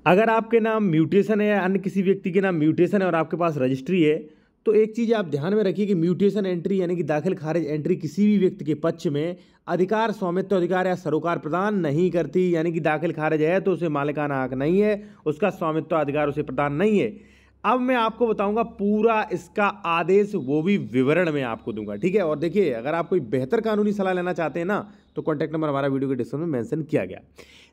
अगर आपके नाम म्यूटेशन है या अन्य किसी व्यक्ति के नाम म्यूटेशन है और आपके पास रजिस्ट्री है, तो एक चीज़ आप ध्यान में रखिए कि म्यूटेशन एंट्री यानी कि दाखिल खारिज एंट्री किसी भी व्यक्ति के पक्ष में अधिकार, स्वामित्व अधिकार या सरोकार प्रदान नहीं करती। यानी कि दाखिल खारिज है तो उसे मालिकाना हक नहीं है, उसका स्वामित्व अधिकार उसे प्रदान नहीं है। अब मैं आपको बताऊंगा पूरा इसका आदेश, वो भी विवरण में आपको दूंगा, ठीक है। और देखिए, अगर आप कोई बेहतर कानूनी सलाह लेना चाहते हैं ना, तो कॉन्टैक्ट नंबर हमारा वीडियो के डिस्क्रिप्शन में मेंशन किया गया।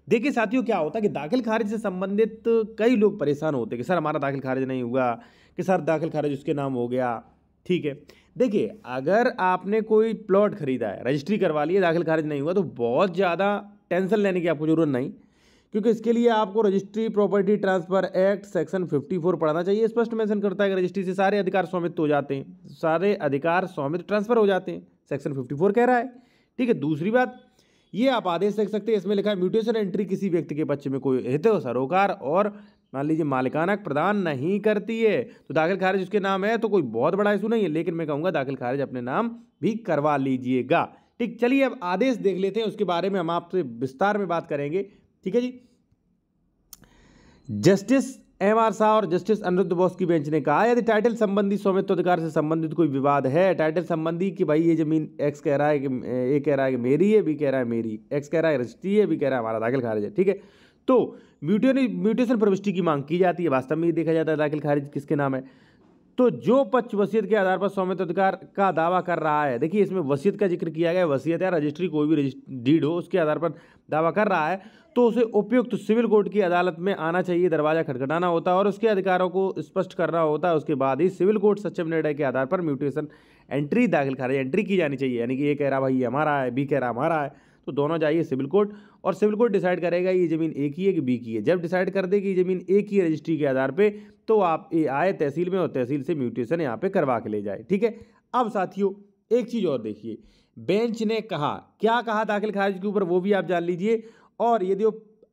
देखिए साथियों, क्या होता है कि दाखिल खारिज से संबंधित कई लोग परेशान होते हैं कि सर हमारा दाखिल खारिज नहीं हुआ, कि सर दाखिल खारिज उसके नाम हो गया, ठीक है। देखिए, अगर आपने कोई प्लॉट खरीदा है, रजिस्ट्री करवा ली है, दाखिल खारिज नहीं हुआ, तो बहुत ज़्यादा टेंशन लेने की आपको जरूरत नहीं, क्योंकि इसके लिए आपको registry property transfer act section 54 पढ़ना चाहिए। स्पष्ट मेंशन करता है कि रजिस्ट्री से सारे अधिकार स्वामित्व हो जाते हैं, सारे अधिकार स्वामित्व ट्रांसफर हो जाते हैं, सेक्शन 54 कह रहा है, ठीक है। दूसरी बात, ये आप आदेश देख सकते हैं, इसमें लिखा है म्यूटेशन एंट्री किसी व्यक्ति के पक्ष में कोई हित, सरोकार और मान लीजिए मालिकाना प्रदान नहीं करती है। तो दाखिल खारिज उसके नाम है तो कोई बहुत बड़ा इशू नहीं है, लेकिन मैं कहूँगा दाखिल खारिज अपने नाम भी करवा लीजिएगा, ठीक। चलिए अब आदेश देख लेते हैं, उसके बारे में हम आपसे विस्तार में बात करेंगे, ठीक है जी। Justice MR. शाह और जस्टिस अनिरुद्ध बोस की बेंच ने कहा, यदि टाइटल संबंधी स्वामित्व अधिकार से संबंधित कोई विवाद है, टाइटल संबंधी कि भाई ये जमीन एक्स कह रहा है कि ए कह रहा है कि मेरी है, बी कह रहा है मेरी, एक्स कह रहा है रजिस्ट्री है, बी कह रहा है हमारा, दाखिल खारिज है, ठीक है। तो म्यूटेशन प्रविष्टि की मांग की जाती है, वास्तव में ये देखा जाता है दाखिल खारिज किसके नाम है। तो जो पक्ष वसीयत के आधार पर स्वामित्व अधिकार का दावा कर रहा है, देखिए इसमें वसीयत का जिक्र किया गया, वसीयत या रजिस्ट्री कोई भी डीड हो उसके आधार पर दावा कर रहा है, तो उसे उपयुक्त सिविल कोर्ट की अदालत में आना चाहिए, दरवाजा खटखटाना होता है और उसके अधिकारों को स्पष्ट करना होता है। उसके बाद ही सिविल कोर्ट सक्षम निर्णय के आधार पर म्यूटेशन एंट्री, दाखिल खारिज एंट्री की जानी चाहिए। यानी कि ए कह रहा भाई ये हमारा है, बी कह रहा हमारा है, तो दोनों जाइए सिविल कोर्ट और सिविल कोर्ट डिसाइड करेगा ये जमीन ए की है कि बी की है। जब डिसाइड कर दे कि ये जमीन ए की है रजिस्ट्री के आधार पे, तो आप ये आए तहसील में और तहसील से म्यूटेशन यहाँ पे करवा के ले जाए, ठीक है। अब साथियों एक चीज़ और देखिए, बेंच ने कहा, क्या कहा दाखिल खारिज के ऊपर वो भी आप जान लीजिए। और यदि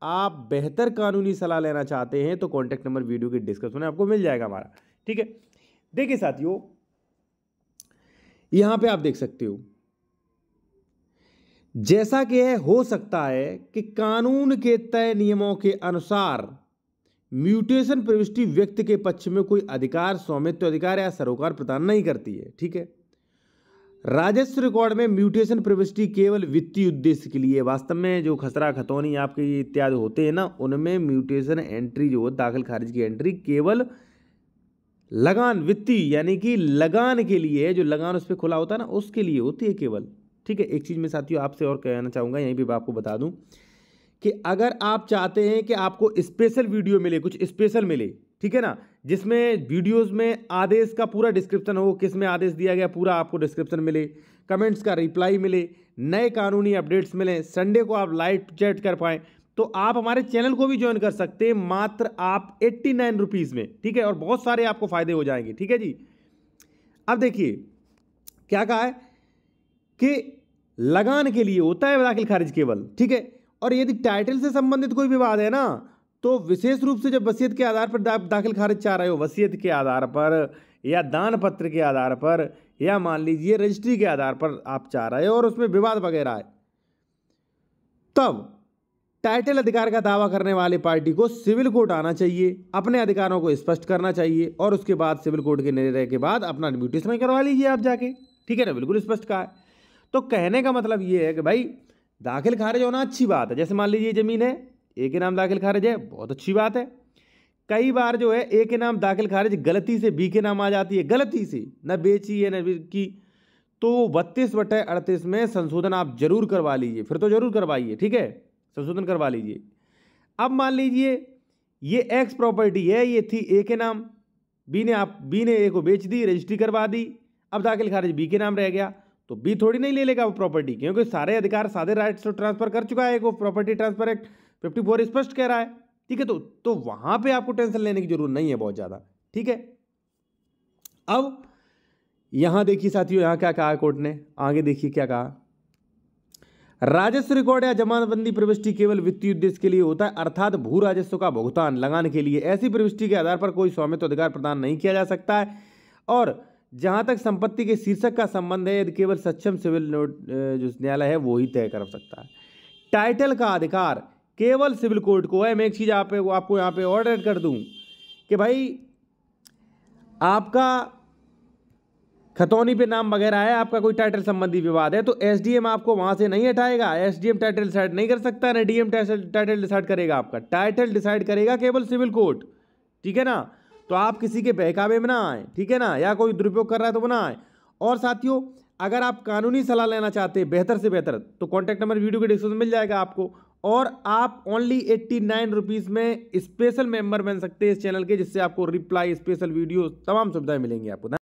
आप बेहतर कानूनी सलाह लेना चाहते हैं तो कॉन्टैक्ट नंबर वीडियो के डिस्क्रिप्शन में आपको मिल जाएगा हमारा, ठीक है। देखिए साथियों, यहां पे आप देख सकते हो, जैसा कि हो सकता है कि कानून के तय नियमों के अनुसार म्यूटेशन प्रविष्टि व्यक्ति के पक्ष में कोई अधिकार, स्वामित्व अधिकार या सरोकार प्रदान नहीं करती है, ठीक है। राजस्व रिकॉर्ड में म्यूटेशन प्रविष्टि केवल वित्तीय उद्देश्य के लिए, वास्तव में जो खसरा खतौनी आपके इत्यादि होते हैं ना, उनमें म्यूटेशन एंट्री जो दाखिल खारिज की एंट्री केवल लगान, वित्तीय यानी कि लगान के लिए, जो लगान उस पर खुला होता है ना, उसके लिए होती है केवल, ठीक है। एक चीज़ मैं साथियों आपसे और कहना चाहूँगा, यहीं पे आपको बता दूं कि अगर आप चाहते हैं कि आपको स्पेशल वीडियो मिले, कुछ स्पेशल मिले, ठीक है ना, जिसमें वीडियोस में आदेश का पूरा डिस्क्रिप्शन हो, किस में आदेश दिया गया पूरा आपको डिस्क्रिप्शन मिले, कमेंट्स का रिप्लाई मिले, नए कानूनी अपडेट्स मिले, संडे को आप लाइव चैट कर पाएँ, तो आप हमारे चैनल को भी ज्वाइन कर सकते हैं, मात्र आप 89 रुपीज़ में, ठीक है। और बहुत सारे आपको फायदे हो जाएंगे, ठीक है जी। अब देखिए क्या कहा है कि लगान के लिए होता है दाखिल खारिज केवल, ठीक है। और यदि टाइटल से संबंधित कोई विवाद है ना, तो विशेष रूप से जब वसीयत के आधार पर दाखिल खारिज चाह रहे हो, वसीयत के आधार पर या दान पत्र के आधार पर या मान लीजिए रजिस्ट्री के आधार पर आप चाह रहे हो और उसमें विवाद वगैरह है, तब टाइटल अधिकार का दावा करने वाली पार्टी को सिविल कोर्ट आना चाहिए, अपने अधिकारों को स्पष्ट करना चाहिए और उसके बाद सिविल कोर्ट के निर्णय के बाद अपना म्यूटेशन करवा लीजिए आप जाके, ठीक है ना, बिल्कुल स्पष्ट कहा है। तो कहने का मतलब ये है कि भाई दाखिल खारिज होना अच्छी बात है। जैसे मान लीजिए जमीन है, ए के नाम दाखिल खारिज है, बहुत अच्छी बात है। कई बार जो है ए के नाम दाखिल खारिज गलती से बी के नाम आ जाती है, गलती से, न बेची है न की, तो 32/38 में संशोधन आप जरूर करवा लीजिए, फिर तो जरूर करवाइए, ठीक है, संशोधन करवा लीजिए। अब मान लीजिए ये एक्स प्रॉपर्टी है, ये थी ए के नाम, बी ने ए को बेच दी, रजिस्ट्री करवा दी, अब दाखिल खारिज बी के नाम रह गया, तो बी थोड़ी नहीं ले लेगा वो प्रॉपर्टी, क्योंकि सारे अधिकार, सारे राइट्स तो ट्रांसफर कर चुका है, वो प्रॉपर्टी ट्रांसफर एक्ट 54 स्पष्ट कह रहा है, ठीक है। तो वहां पे आपको टेंशन लेने की जरूरत नहीं है बहुत ज्यादा, ठीक है। अब यहां देखिए साथियों, यहां क्या कहा कोर्ट ने, आगे देखिए क्या कहा, राजस्व रिकॉर्ड या जमानतबंदी प्रविष्टि केवल वित्तीय उद्देश्य के लिए होता है, अर्थात भू राजस्व का भुगतान लगाने के लिए ऐसी प्रविष्टि के आधार पर कोई स्वामित्व अधिकार प्रदान नहीं किया जा सकता है। और जहां तक संपत्ति के शीर्षक का संबंध है, यदि केवल सक्षम सिविल जो न्यायालय है वो ही तय कर सकता है। टाइटल का अधिकार केवल सिविल कोर्ट को है। मैं एक चीज़ आपको यहाँ पे और ऐड कर दूँ कि भाई आपका खतौनी पे नाम वगैरह है, आपका कोई टाइटल संबंधी विवाद है, तो एसडीएम आपको वहां से नहीं हटाएगा। एसडीएम टाइटल डिसाइड नहीं कर सकता, ना डीएम टाइटल डिसाइड करेगा। आपका टाइटल डिसाइड करेगा केवल सिविल कोर्ट, ठीक है ना। तो आप किसी के बहकावे में ना आए, ठीक है ना, या कोई दुरुपयोग कर रहा है तो वो ना आए। और साथियों, अगर आप कानूनी सलाह लेना चाहते हैं बेहतर से बेहतर, तो कॉन्टैक्ट नंबर वीडियो के डिस्क्रिप्शन में मिल जाएगा आपको। और आप ओनली 89 रुपीज़ में स्पेशल मेंबर बन सकते हैं इस चैनल के, जिससे आपको रिप्लाई, स्पेशल वीडियो, तमाम सुविधाएं मिलेंगी आपको।